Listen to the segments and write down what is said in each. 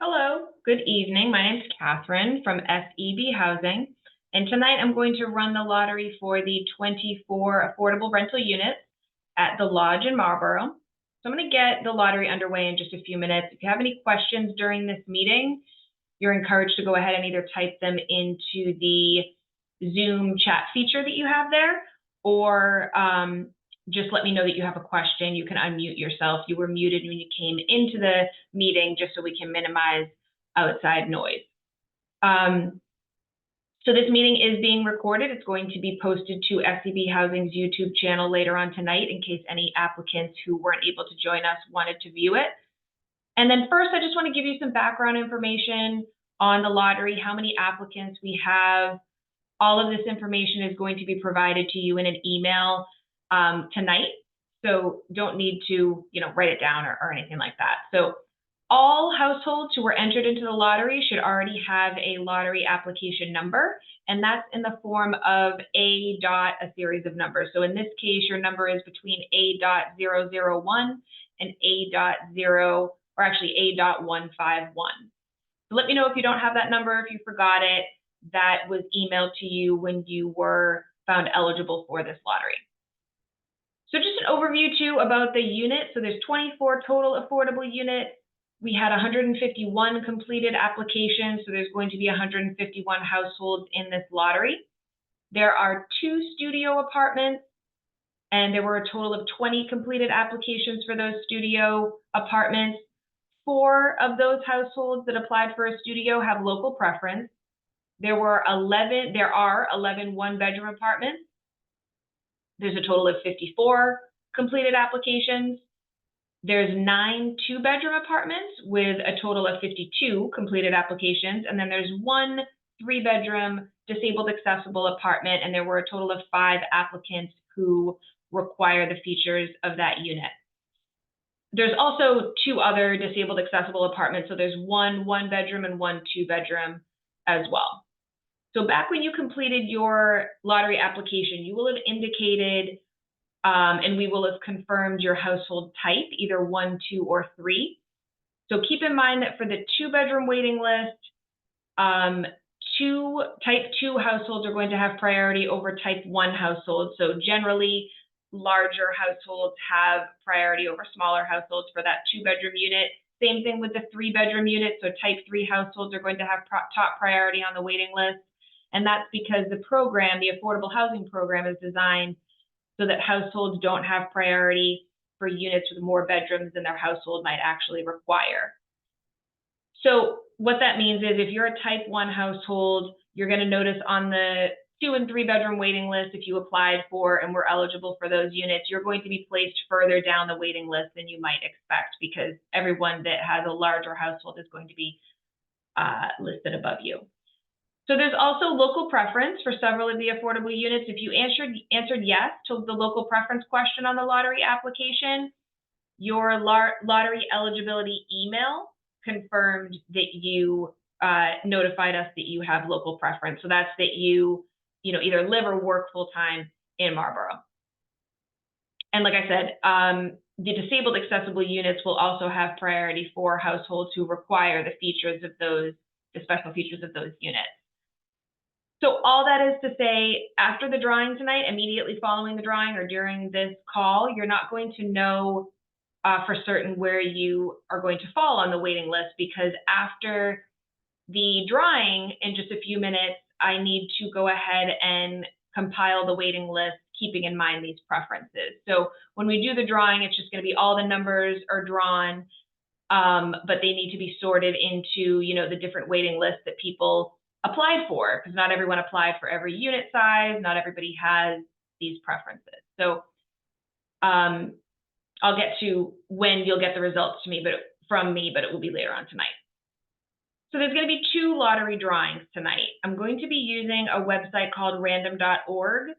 Hello, good evening. My name is Catherine from SEB Housing, and tonight I'm going to run the lottery for the 24 affordable rental units at the Lodge in Marlborough. So I'm going to get the lottery underway in just a few minutes. If you have any questions during this meeting, you're encouraged to go ahead and either type them into the Zoom chat feature that you have there, or just let me know that you have a question. You can unmute yourself. You were muted when you came into the meeting, just so we can minimize outside noise. So this meeting is being recorded. It's going to be posted to SEB Housing's YouTube channel later on tonight in case any applicants who weren't able to join us wanted to view it. And then first, I just want to give you some background information on the lottery, how many applicants we have. All of this information is going to be provided to you in an email tonight. So don't need to, write it down or anything like that. So all households who were entered into the lottery should already have a lottery application number, and that's in the form of a series of numbers. So in this case, your number is between A.001 and A.151. So let me know if you don't have that number, if you forgot it. That was emailed to you when you were found eligible for this lottery. So just an overview too about the unit. So there's 24 total affordable units. We had 151 completed applications, so there's going to be 151 households in this lottery. There are 2 studio apartments, and there were a total of 20 completed applications for those studio apartments. 4 of those households that applied for a studio have local preference. There are 11 one-bedroom apartments. There's a total of 54 completed applications. There's 9 two-bedroom apartments with a total of 52 completed applications. And then there's 1 3-bedroom disabled accessible apartment, and there were a total of 5 applicants who require the features of that unit. There's also 2 other disabled accessible apartments. So there's 1 1-bedroom and 1 2-bedroom as well. So back when you completed your lottery application, you will have indicated and we will have confirmed your household type, either 1, 2, or 3. So keep in mind that for the 2-bedroom waiting list, type 2 households are going to have priority over type 1 households. So generally, larger households have priority over smaller households for that 2-bedroom unit. Same thing with the 3-bedroom unit. So type 3 households are going to have top priority on the waiting list. And that's because the program, the affordable housing program, is designed so that households don't have priority for units with more bedrooms than their household might actually require. So what that means is if you're a type 1 household, you're going to notice on the 2- and 3-bedroom waiting list, if you applied for and were eligible for those units, you're going to be placed further down the waiting list than you might expect, because everyone that has a larger household is going to be listed above you. So there's also local preference for several of the affordable units. If you answered yes to the local preference question on the lottery application, your lottery eligibility email confirmed that you notified us that you have local preference. So that's that you either live or work full-time in Marlborough. And like I said, the disabled accessible units will also have priority for households who require the special features of those units. So all that is to say, after the drawing tonight, immediately following the drawing or during this call, you're not going to know for certain where you are going to fall on the waiting list, because after the drawing in just a few minutes, I need to go ahead and compile the waiting list, keeping in mind these preferences. So when we do the drawing, it's just going to be all the numbers are drawn, but they need to be sorted into, the different waiting lists that people applied for, because not everyone applied for every unit size. Not everybody has these preferences. So I'll get to when you'll get the results from me, but it will be later on tonight. So there's going to be 2 lottery drawings tonight. I'm going to be using a website called random.org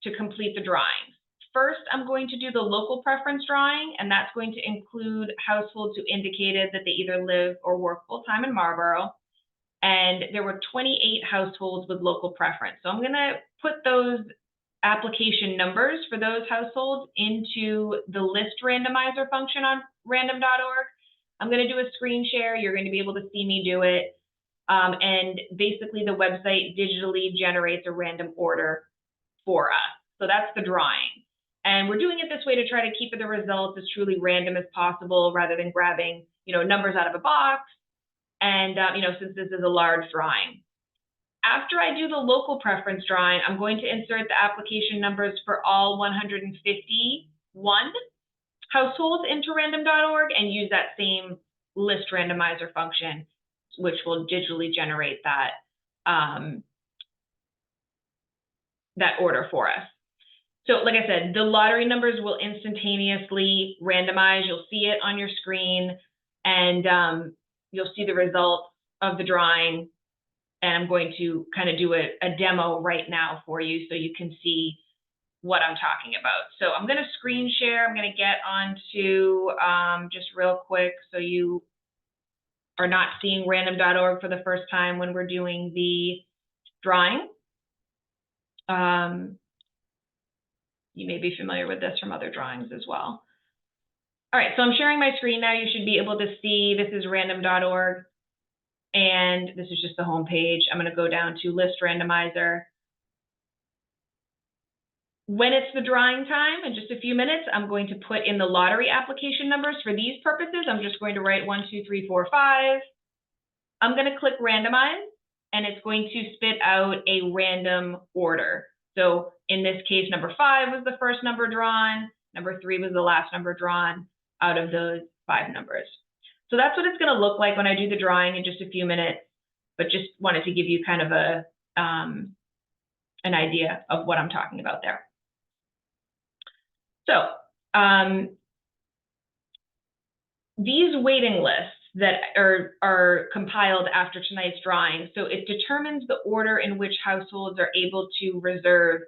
to complete the drawings. First, I'm going to do the local preference drawing, and that's going to include households who indicated that they either live or work full-time in Marlborough. And there were 28 households with local preference. So I'm going to put those application numbers for those households into the list randomizer function on random.org. I'm going to do a screen share. You're going to be able to see me do it. And basically the website digitally generates a random order for us. So that's the drawing. And we're doing it this way to try to keep the results as truly random as possible rather than grabbing, numbers out of a box. And, since this is a large drawing. After I do the local preference drawing, I'm going to insert the application numbers for all 151 households into random.org and use that same list randomizer function, which will digitally generate that, that order for us. So like I said, the lottery numbers will instantaneously randomize. You'll see it on your screen, and you'll see the results of the drawing. And I'm going to kind of do a demo right now for you so you can see what I'm talking about. So I'm going to screen share. I'm going to get onto just real quick so you are not seeing random.org for the first time when we're doing the drawing. You may be familiar with this from other drawings as well. All right, so I'm sharing my screen now. You should be able to see this is random.org, and this is just the home page. I'm going to go down to list randomizer. When it's the drawing time, in just a few minutes, I'm going to put in the lottery application numbers. For these purposes, I'm just going to write 1, 2, 3, 4, 5. I'm going to click randomize, and it's going to spit out a random order. So in this case, number 5 was the first number drawn. Number 3 was the last number drawn out of those 5 numbers. So that's what it's going to look like when I do the drawing in just a few minutes, but just wanted to give you kind of an idea of what I'm talking about there. So these waiting lists that are compiled after tonight's drawing, so it determines the order in which households are able to reserve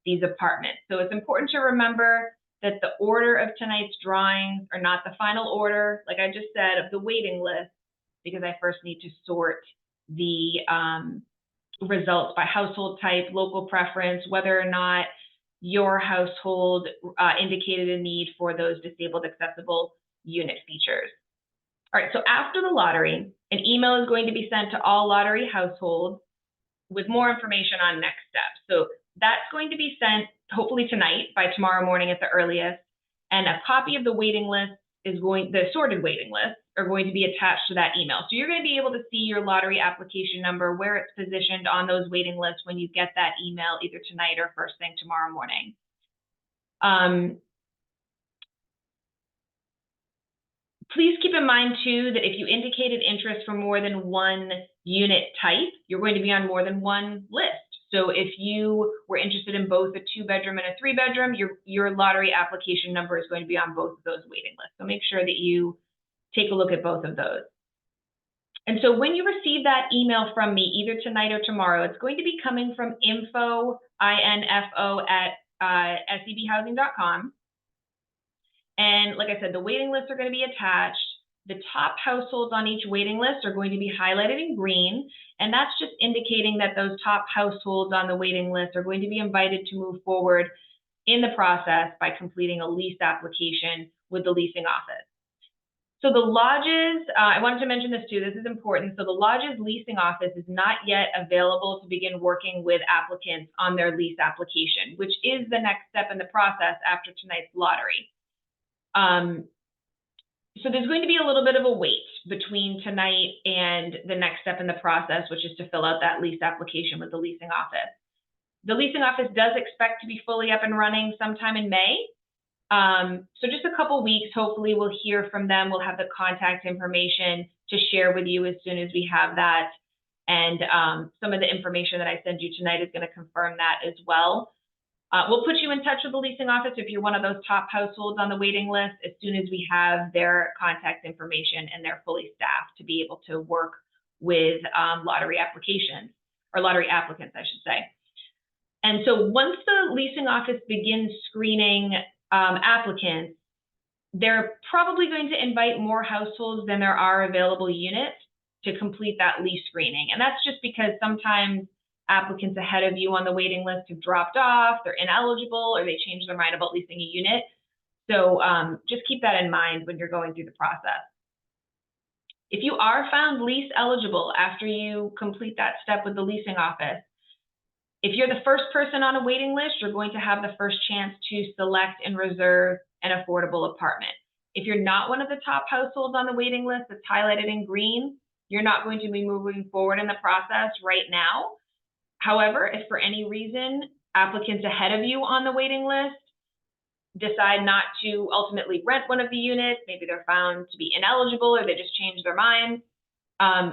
these apartments. So it's important to remember that the order of tonight's drawings are not the final order, like I just said, of the waiting list, because I first need to sort the results by household type, local preference, whether or not your household indicated a need for those disabled accessible unit features. All right, so after the lottery, an email is going to be sent to all lottery households with more information on next steps. So that's going to be sent hopefully tonight by tomorrow morning at the earliest, and a copy of the waiting list the sorted waiting lists are going to be attached to that email. So you're going to be able to see your lottery application number, where it's positioned on those waiting lists when you get that email either tonight or first thing tomorrow morning. Please keep in mind too that if you indicated interest for more than one unit type, you're going to be on more than one list. So if you were interested in both a 2-bedroom and a 3-bedroom, your lottery application number is going to be on both of those waiting lists. So make sure that you take a look at both of those. And so when you receive that email from me, either tonight or tomorrow, it's going to be coming from info at sebhousing.com. And like I said, the waiting lists are going to be attached. The top households on each waiting list are going to be highlighted in green, and that's just indicating that those top households on the waiting list are going to be invited to move forward in the process by completing a lease application with the leasing office. So the lodges, I wanted to mention this too, this is important. So the lodge's leasing office is not yet available to begin working with applicants on their lease application, which is the next step in the process after tonight's lottery. So there's going to be a little bit of a wait between tonight and the next step in the process, which is to fill out that lease application with the leasing office. The leasing office does expect to be fully up and running sometime in May. So just a couple weeks, hopefully we'll hear from them. We'll have the contact information to share with you as soon as we have that. And some of the information that I send you tonight is going to confirm that as well. We'll put you in touch with the leasing office if you're one of those top households on the waiting list as soon as we have their contact information and they're fully staffed to be able to work with lottery applications, or lottery applicants, I should say. And so once the leasing office begins screening applicants, they're probably going to invite more households than there are available units to complete that lease screening. And that's just because sometimes applicants ahead of you on the waiting list have dropped off, they're ineligible, or they changed their mind about leasing a unit. So just keep that in mind when you're going through the process. If you are found lease eligible after you complete that step with the leasing office, if you're the first person on a waiting list, you're going to have the first chance to select and reserve an affordable apartment. If you're not one of the top households on the waiting list that's highlighted in green, you're not going to be moving forward in the process right now. However, if for any reason applicants ahead of you on the waiting list decide not to ultimately rent one of the units, maybe they're found to be ineligible or they just changed their mind,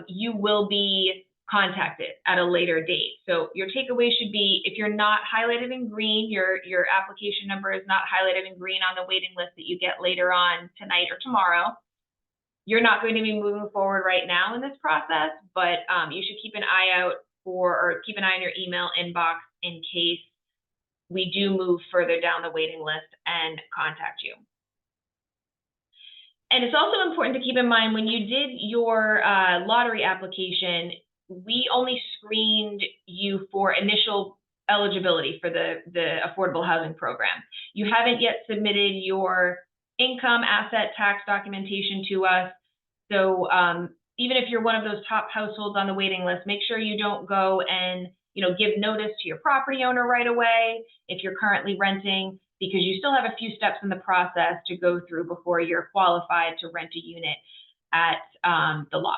you will be contacted at a later date. So your takeaway should be, if you're not highlighted in green, your application number is not highlighted in green on the waiting list that you get later on tonight or tomorrow, you're not going to be moving forward right now in this process, but you should keep an eye out or keep an eye on your email inbox in case we do move further down the waiting list and contact you. And it's also important to keep in mind, when you did your lottery application, we only screened you for initial eligibility for the affordable housing program. You haven't yet submitted your income asset tax documentation to us. So even if you're one of those top households on the waiting list, make sure you don't go and give notice to your property owner right away if you're currently renting, because you still have a few steps in the process to go through before you're qualified to rent a unit at the lodge.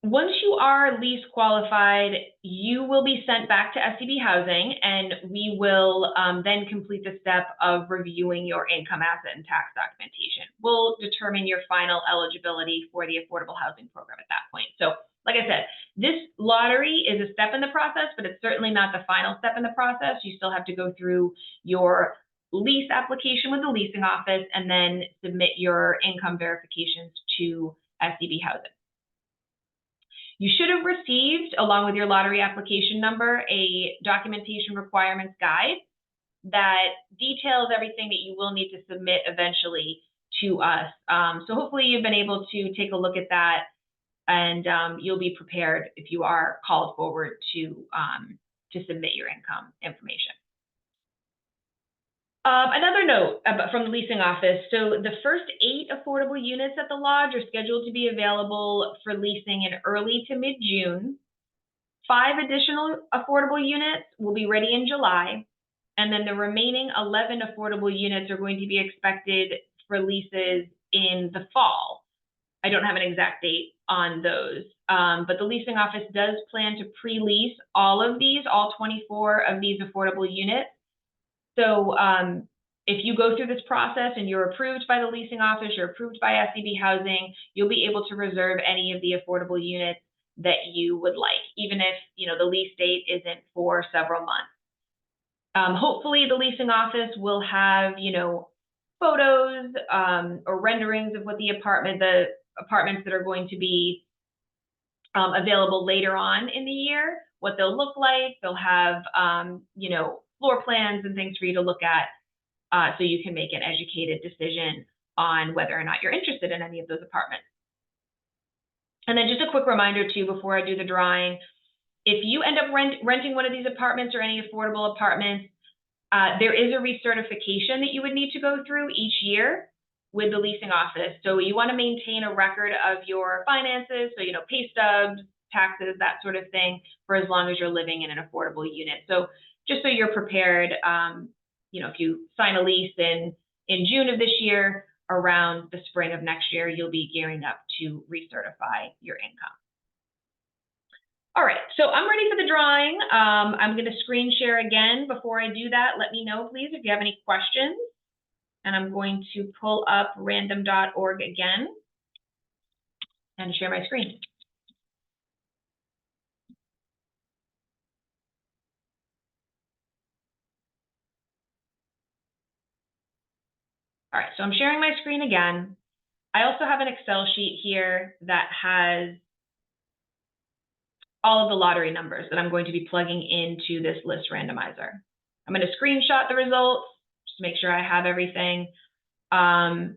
Once you are lease qualified, you will be sent back to SCB Housing, and we will then complete the step of reviewing your income, asset, and tax documentation. We'll determine your final eligibility for the affordable housing program at that point. So, like I said, this lottery is a step in the process, but it's certainly not the final step in the process. You still have to go through your lease application with the leasing office and then submit your income verifications to SCB Housing. You should have received, along with your lottery application number, a documentation requirements guide that details everything that you will need to submit eventually to us. So hopefully you've been able to take a look at that, and you'll be prepared if you are called forward to submit your income information. Another note from the leasing office. So the first 8 affordable units at the lodge are scheduled to be available for leasing in early to mid-June. 5 additional affordable units will be ready in July. And then the remaining 11 affordable units are going to be expected for leases in the fall. I don't have an exact date on those, but the leasing office does plan to pre-lease all 24 of these affordable units. So if you go through this process and you're approved by the leasing office, you're approved by SCB Housing, you'll be able to reserve any of the affordable units that you would like, even if the lease date isn't for several months. Hopefully the leasing office will have photos or renderings of what the apartments that are going to be available later on in the year, what they'll look like. They'll have floor plans and things for you to look at, so you can make an educated decision on whether or not you're interested in any of those apartments. And then just a quick reminder too, before I do the drawing, if you end up renting one of these apartments or any affordable apartments, there is a recertification that you would need to go through each year with the leasing office. So you want to maintain a record of your finances, so pay stubs, taxes, that sort of thing, for as long as you're living in an affordable unit. So just so you're prepared, if you sign a lease in June of this year, around the spring of next year, you'll be gearing up to recertify your income. All right, so I'm ready for the drawing. I'm going to screen share again. Before I do that, let me know, please, if you have any questions. And I'm going to pull up random.org again and share my screen. All right, so I'm sharing my screen again. I also have an Excel sheet here that has all of the lottery numbers that I'm going to be plugging into this list randomizer. I'm going to screenshot the results just to make sure I have everything. And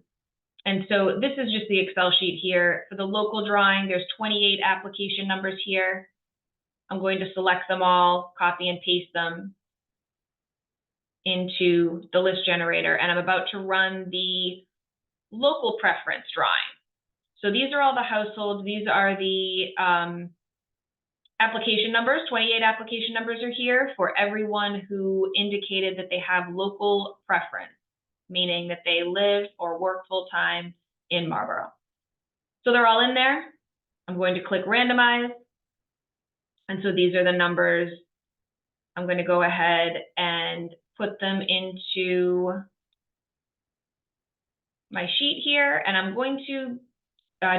so this is just the Excel sheet here. For the local drawing, there's 28 application numbers here. I'm going to select them all, copy and paste them into the list generator, and I'm about to run the local preference drawing. So these are all the households. These are the application numbers. 28 application numbers are here for everyone who indicated that they have local preference, meaning that they live or work full-time in Marlborough. So they're all in there. I'm going to click randomize. And so these are the numbers. I'm going to go ahead and put them into my sheet here. And I'm going to,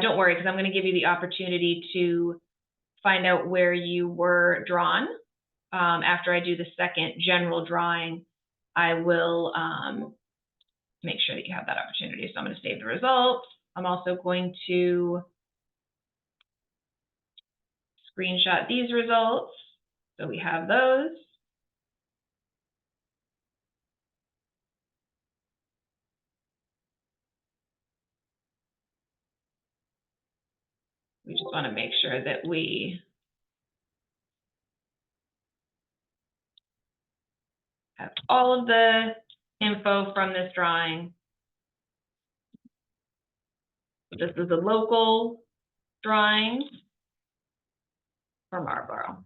don't worry, because I'm going to give you the opportunity to find out where you were drawn. After I do the second general drawing, I will make sure that you have that opportunity. So I'm going to save the results. I'm also going to screenshot these results. So we have those. We just want to make sure that we have all of the info from this drawing. This is a local drawing for Marlborough.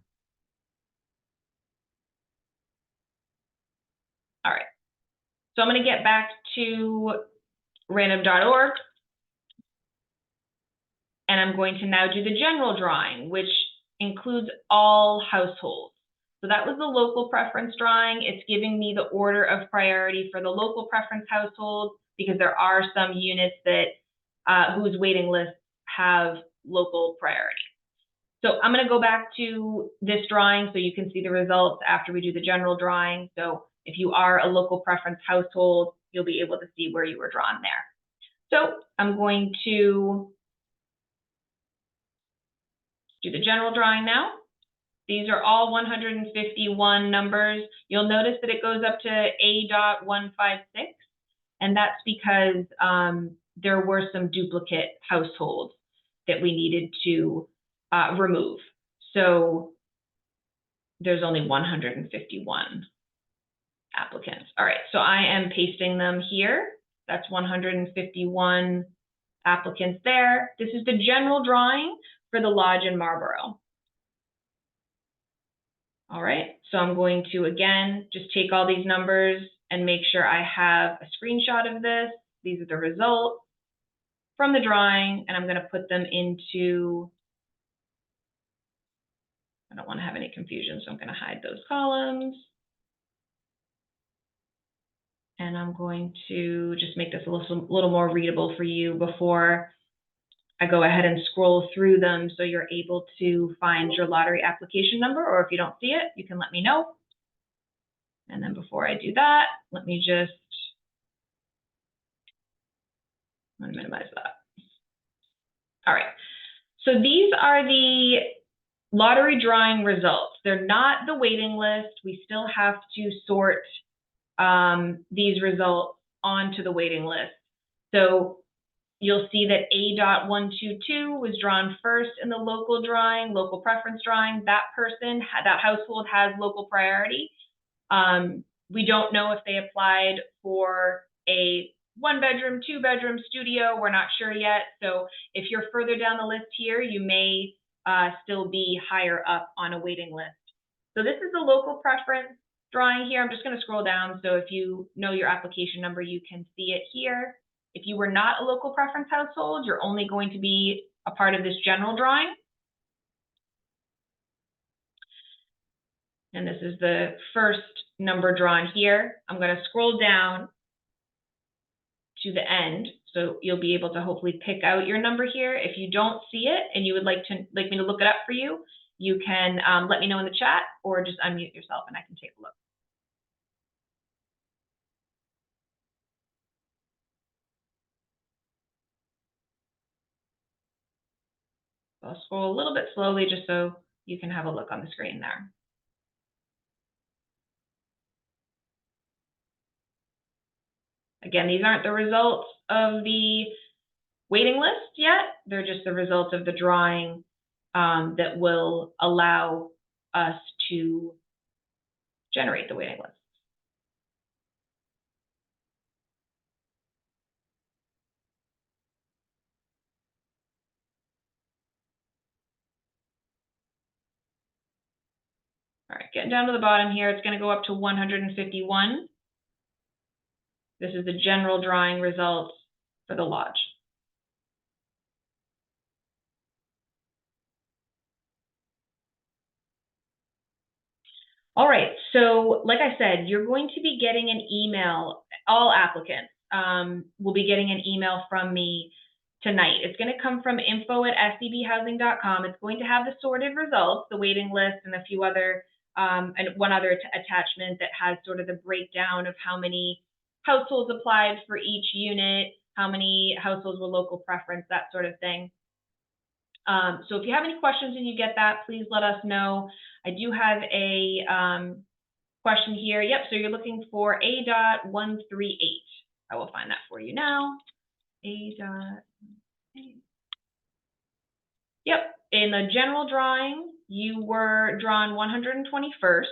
All right. So I'm going to get back to random.org. And I'm going to now do the general drawing, which includes all households. So that was the local preference drawing. It's giving me the order of priority for the local preference household because there are some units that whose waiting lists have local priority. So I'm going to go back to this drawing so you can see the results after we do the general drawing. So if you are a local preference household, you'll be able to see where you were drawn there. So I'm going to do the general drawing now. These are all 151 numbers. You'll notice that it goes up to A.156, and that's because there were some duplicate households that we needed to remove. So there's only 151 applicants. All right, so I am pasting them here. That's 151 applicants there. This is the general drawing for the lodge in Marlborough. All right, so I'm going to, again, just take all these numbers and make sure I have a screenshot of this. These are the results from the drawing, and I'm going to put them into, I don't want to have any confusion, so I'm going to hide those columns. And I'm going to just make this a little more readable for you before I go ahead and scroll through them so you're able to find your lottery application number, or if you don't see it, you can let me know. And then before I do that, let me just, I'm going to minimize that. All right, so these are the lottery drawing results. They're not the waiting list. We still have to sort these results onto the waiting list. So you'll see that A.122 was drawn first in the local drawing, local preference drawing. That person, that household has local priority. We don't know if they applied for a 1-bedroom, 2-bedroom studio. We're not sure yet. So if you're further down the list here, you may still be higher up on a waiting list. So this is the local preference drawing here. I'm just going to scroll down. So if you know your application number, you can see it here. If you were not a local preference household, you're only going to be a part of this general drawing. And this is the first number drawn here. I'm going to scroll down to the end, so you'll be able to hopefully pick out your number here. If you don't see it and you would like me to look it up for you, you can let me know in the chat or just unmute yourself and I can take a look. I'll scroll a little bit slowly just so you can have a look on the screen there. Again, these aren't the results of the waiting list yet. They're just the results of the drawing that will allow us to generate the waiting list. getting down to the bottom here, it's going to go up to 151. This is the general drawing results for the lodge. All right, so like I said, you're going to be getting an email, all applicants will be getting an email from me tonight. It's going to come from info@sdbhousing.com. It's going to have the sorted results, the waiting list, and a few other, and one other attachment that has sort of the breakdown of how many households applied for each unit, how many households were local preference, that sort of thing. So if you have any questions and you get that, please let us know. I do have a question here. Yep, so you're looking for A.138. I will find that for you now. A.138. Yep, in the general drawing, you were drawn 121st.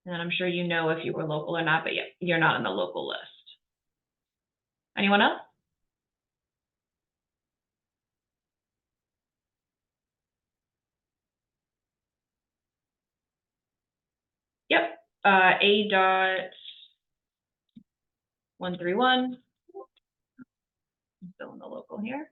And I'm sure you know if you were local or not, but yep, you're not on the local list. Anyone else? Yep, A.131. I'm still in the local here.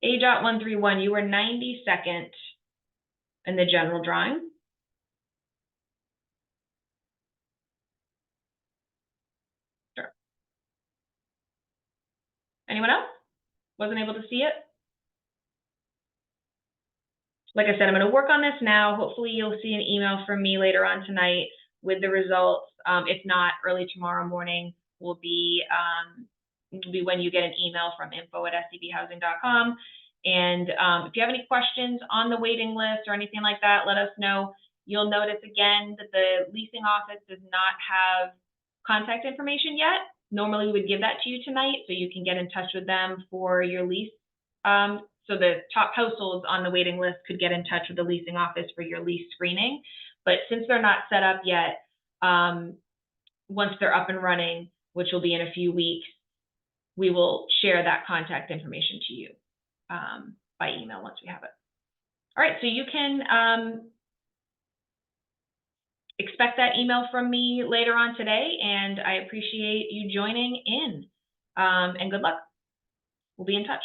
A.131, you were 92nd in the general drawing. Sure. Anyone else? Wasn't able to see it? Like I said, I'm going to work on this now. Hopefully you'll see an email from me later on tonight with the results. If not, early tomorrow morning will be when you get an email from info@sdbhousing.com. And if you have any questions on the waiting list or anything like that, let us know. You'll notice again that the leasing office does not have contact information yet. Normally we would give that to you tonight so you can get in touch with them for your lease. So the top households on the waiting list could get in touch with the leasing office for your lease screening. But since they're not set up yet, once they're up and running, which will be in a few weeks, we will share that contact information to you by email once we have it. All right, so you can expect that email from me later on today, and I appreciate you joining in, and good luck. We'll be in touch.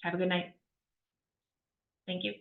Have a good night. Thank you.